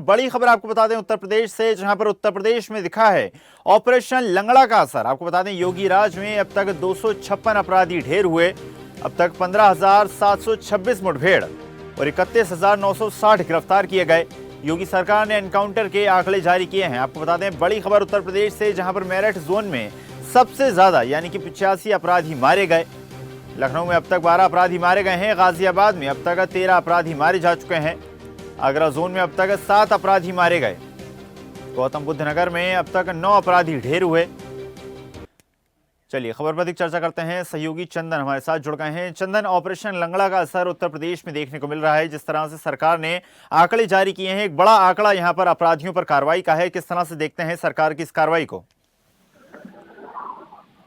बड़ी खबर आपको बता दें उत्तर प्रदेश से, जहां पर उत्तर प्रदेश में दिखा है ऑपरेशन लंगड़ा का असर। आपको बता दें योगी राज में अब तक 256 अपराधी ढेर हुए। अब तक 15,726 मुठभेड़ और 31,960 गिरफ्तार किए गए। योगी सरकार ने एनकाउंटर के आंकड़े जारी किए हैं। आपको बता दें बड़ी खबर उत्तर प्रदेश से, जहां पर मेरठ जोन में सबसे ज्यादा यानी कि 85 अपराधी मारे गए। लखनऊ में अब तक 12 अपराधी मारे गए हैं। गाजियाबाद में अब तक 13 अपराधी मारे जा चुके हैं। आगरा जोन में अब तक 7 अपराधी मारे गए। गौतम बुद्ध नगर में अब तक 9 अपराधी ढेर हुए। चलिए खबर पर अधिक चर्चा करते हैं। सहयोगी चंदन हमारे साथ जुड़ गए हैं। चंदन, ऑपरेशन लंगड़ा का असर उत्तर प्रदेश में देखने को मिल रहा है। जिस तरह से सरकार ने आंकड़े जारी किए हैं, एक बड़ा आंकड़ा यहाँ पर अपराधियों पर कार्रवाई का है। किस तरह से देखते हैं सरकार की इस कार्रवाई को?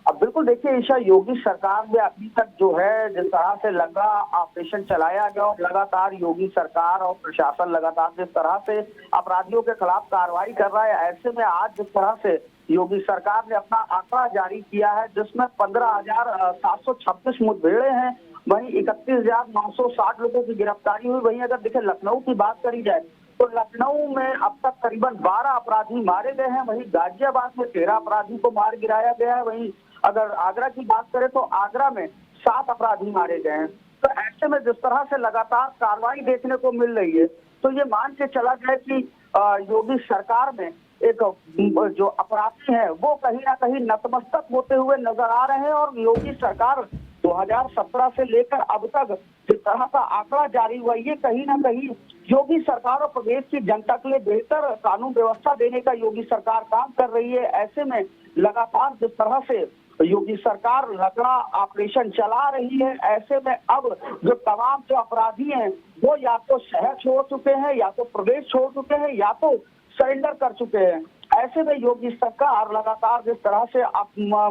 अब बिल्कुल देखिए ईशा, योगी सरकार ने अभी तक जो है जिस तरह से लंगड़ा ऑपरेशन चलाया गया और लगातार योगी सरकार और प्रशासन लगातार जिस तरह से अपराधियों के खिलाफ कार्रवाई कर रहा है, ऐसे में आज जिस तरह से योगी सरकार ने अपना आंकड़ा जारी किया है जिसमें 15,726 मुठभेड़े हैं, वहीं 31,960 लोगों की गिरफ्तारी हुई। वहीं अगर देखें लखनऊ की बात करी जाए तो लखनऊ में अब तक करीबन 12 अपराधी मारे गए हैं। वहीं गाजियाबाद में 13 अपराधी को मार गिराया गया है। वहीं अगर आगरा की बात करें तो आगरा में 7 अपराधी मारे गए हैं। तो ऐसे में जिस तरह से लगातार कार्रवाई देखने को मिल रही है, तो ये मान के चला जाए कि योगी सरकार में एक जो अपराधी है वो कहीं ना कहीं नतमस्तक होते हुए नजर आ रहे हैं। और योगी सरकार 2017 से लेकर अब तक जिस तरह का आंकड़ा जारी हुआ, ये कहीं ना कहीं योगी सरकार और प्रदेश की जनता के लिए बेहतर कानून व्यवस्था देने का योगी सरकार काम कर रही है। ऐसे में लगातार जिस तरह से योगी सरकार लंगड़ा ऑपरेशन चला रही है, ऐसे में अब जो तमाम जो अपराधी हैं वो या तो शहर छोड़ चुके हैं, या तो प्रदेश छोड़ चुके हैं, या तो सरेंडर कर चुके हैं। ऐसे में योगी सरकार लगातार जिस तरह से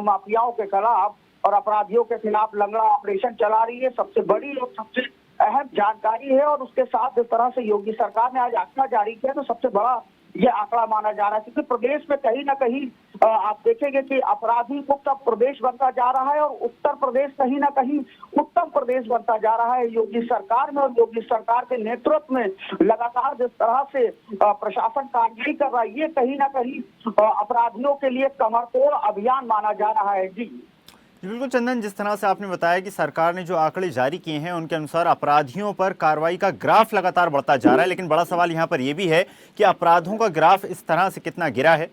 माफियाओं के खिलाफ और अपराधियों के खिलाफ लंगड़ा ऑपरेशन चला रही है, सबसे बड़ी और सबसे अहम जानकारी है। और उसके साथ जिस तरह से योगी सरकार ने आज आंकड़ा जारी किया तो सबसे बड़ा ये आंकड़ा माना जा रहा है, क्योंकि प्रदेश में कहीं ना कहीं आप देखेंगे कि अपराधी मुक्त प्रदेश बनता जा रहा है और उत्तर प्रदेश कहीं ना कहीं उत्तम प्रदेश बनता जा रहा है योगी सरकार में। और योगी सरकार के नेतृत्व में लगातार जिस तरह से प्रशासन कार्रवाई कर रहा है, ये कहीं ना कहीं अपराधियों के लिए कमरतोड़ अभियान माना जा रहा है। जी बिल्कुल चंदन, जिस तरह से आपने बताया कि सरकार ने जो आंकड़े जारी किए हैं उनके अनुसार अपराधियों पर कार्रवाई का ग्राफ लगातार बढ़ता जा रहा है, लेकिन बड़ा सवाल यहाँ पर यह भी है कि अपराधों का ग्राफ इस तरह से कितना गिरा है?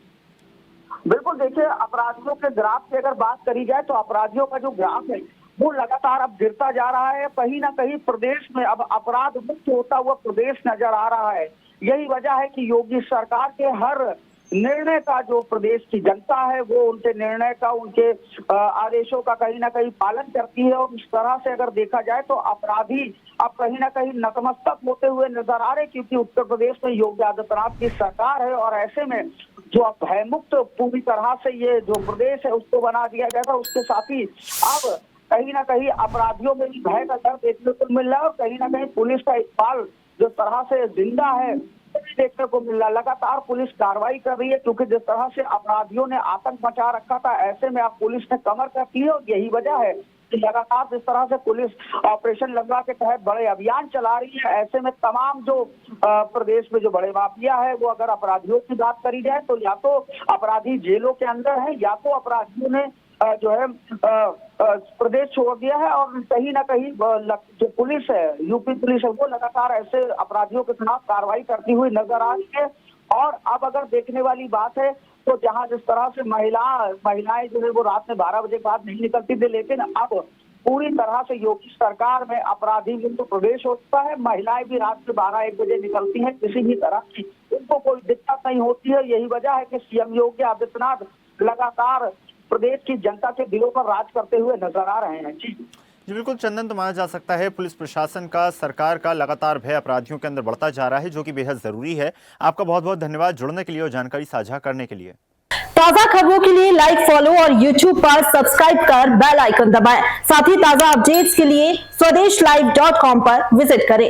बिल्कुल देखिए, अपराधियों के ग्राफ की अगर बात करी जाए तो अपराधियों का जो ग्राफ है वो लगातार अब गिरता जा रहा है। कहीं ना कहीं प्रदेश में अब अपराध मुक्त होता हुआ प्रदेश नजर आ रहा है। यही वजह है कि योगी सरकार के हर निर्णय का जो प्रदेश की जनता है वो उनके निर्णय का, उनके आदेशों का कहीं ना कहीं पालन करती है। और इस तरह से अगर देखा जाए तो अपराधी अब कहीं ना कहीं नतमस्तक होते हुए नजर आ रहे, क्योंकि उत्तर प्रदेश में योगी आदित्यनाथ की सरकार है। और ऐसे में जो भयमुक्त पूरी तरह से ये जो प्रदेश है उसको बना दिया गया था, उसके साथ ही अब कहीं ना कहीं अपराधियों में भी भय का डर देखने को मिल रहा है। और कहीं ना कहीं पुलिस का इकबाल जो तरह से जिंदा है देखने को मिल रहा है। लगातार पुलिस कार्रवाई कर रही है, क्योंकि जिस तरह से अपराधियों ने आतंक मचा रखा था, ऐसे में अब पुलिस ने कमर कस ली। और यही वजह है कि लगातार जिस तरह से पुलिस ऑपरेशन लंगड़ा के तहत बड़े अभियान चला रही है। ऐसे में तमाम जो प्रदेश में जो बड़े माफिया है वो, अगर अपराधियों की बात करी जाए तो या तो अपराधी जेलों के अंदर है, या तो अपराधियों ने जो है प्रदेश छोड़ दिया है। और कहीं ना कहीं जो पुलिस है, यूपी पुलिस है, वो लगातार ऐसे अपराधियों के खिलाफ कार्रवाई करती हुई नजर आ रही है। और अब अगर देखने वाली बात है तो जहां जिस तरह से महिलाएं जो है वो रात में 12 बजे के बाद नहीं निकलती थी, लेकिन अब पूरी तरह से योगी सरकार में अपराधी मुक्त प्रदेश होता है। महिलाएं भी रात में 12-1 बजे निकलती हैं, किसी भी तरह की उनको कोई दिक्कत नहीं होती है। यही वजह है कि सीएम योगी आदित्यनाथ लगातार प्रदेश की जनता के दिलों पर राज करते हुए नजर आ रहे हैं। जी बिल्कुल चंदन, तो माना जा सकता है पुलिस प्रशासन का, सरकार का लगातार भय अपराधियों के अंदर बढ़ता जा रहा है, जो कि बेहद जरूरी है। आपका बहुत बहुत धन्यवाद जुड़ने के लिए और जानकारी साझा करने के लिए। ताजा खबरों के लिए लाइक, फॉलो और YouTube पर सब्सक्राइब कर बेल आइकन दबाएं। साथ ही ताजा अपडेट्स के लिए स्वदेशलाइव.com पर विजिट करें।